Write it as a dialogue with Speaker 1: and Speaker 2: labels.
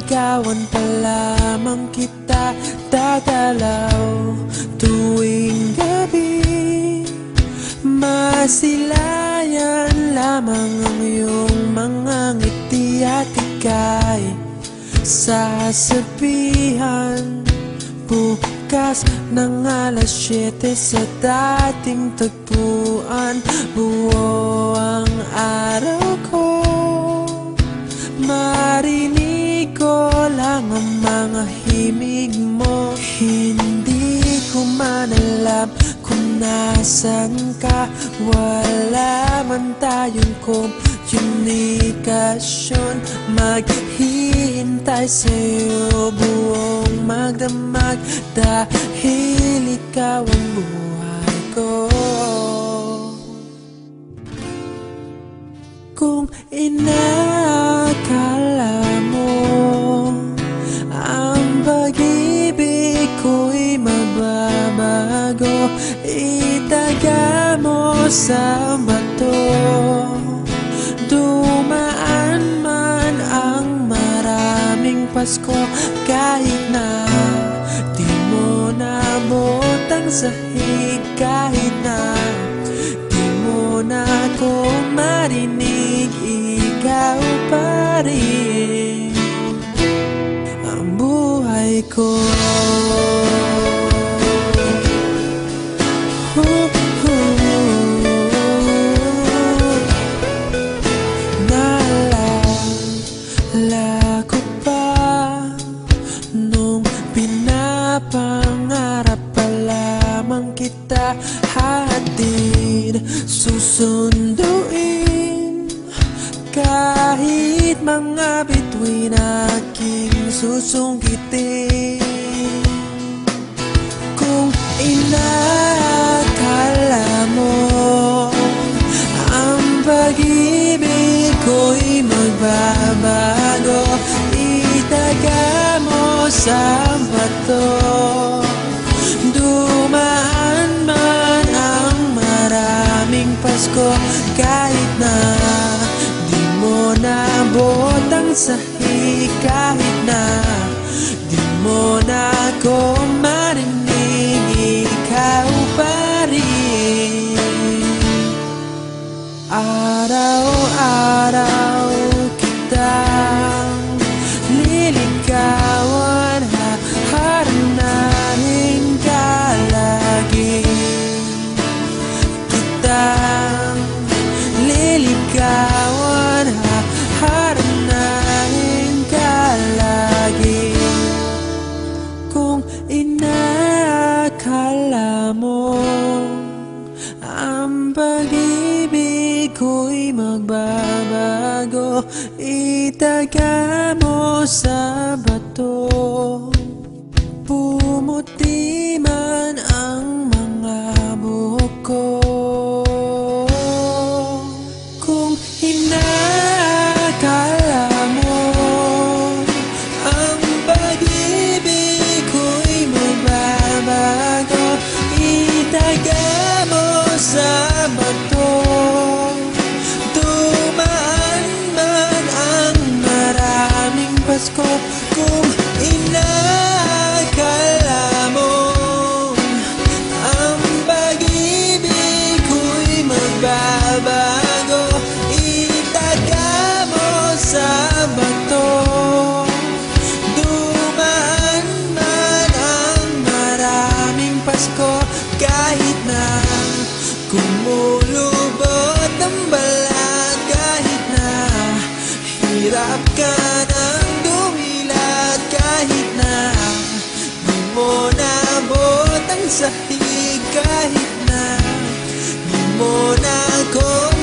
Speaker 1: Liligawan pa lamang kita dadalaw tuwing gabi. Masilayan lamang ang iyong mga ngiti at ika'y sasabihan bukas ng alas 7 sa dating tagpuan. Buo ang araw ko, marinig ko lang ang mga himig mo. Hindi ko man alam kung nasan ka, wala man tayong komunikasyon. Maghihintay sa'yo buong magdamag dahil ikaw ang buhay ko. Kung inakala mo ang pag-ibig ko'y mababago, itaga mo sa bato. Dumaan man ang maraming Pasko, kahit na di mo nabot ang sahig, kahit na di mo na ako marinig, ikaw pa rin ang buhay ko. Naalala ko pa nung pinapangarap pa lamang kita, hatid susunduin kahit mga bituin aking susungkitin. Kung inakala mo ang pag-ibig ko'y magbabago, itaga mo sa bato. Dumaan man ang maraming Pasko, kahit na di mo nabot ang sahig, kahit na di mo na ako marinig, ikaw pa rin. Araw-araw kitang liligawan, haharanahin ka lagi. Kitang liligawan, haharanahin ka lagi. Kung inakala mo ang pag-ibig ko'y magbabago, itaga mo sa bato. Pumuti man ang mga buhok ko. Kung inakala mo ang pag-ibig ko'y magbabago, itaga mo sa bato. Dumaan man ang maraming Pasko, kung inakala mo ang pag-ibig ko'y magbabago, itaga mo sa bato. Dumaan man ang maraming Pasko, kahit na kumulubot ang balat, kahit na hirap ka ng dumilat, kahit na di mo nabot ang sahig, kahit na di mo na ako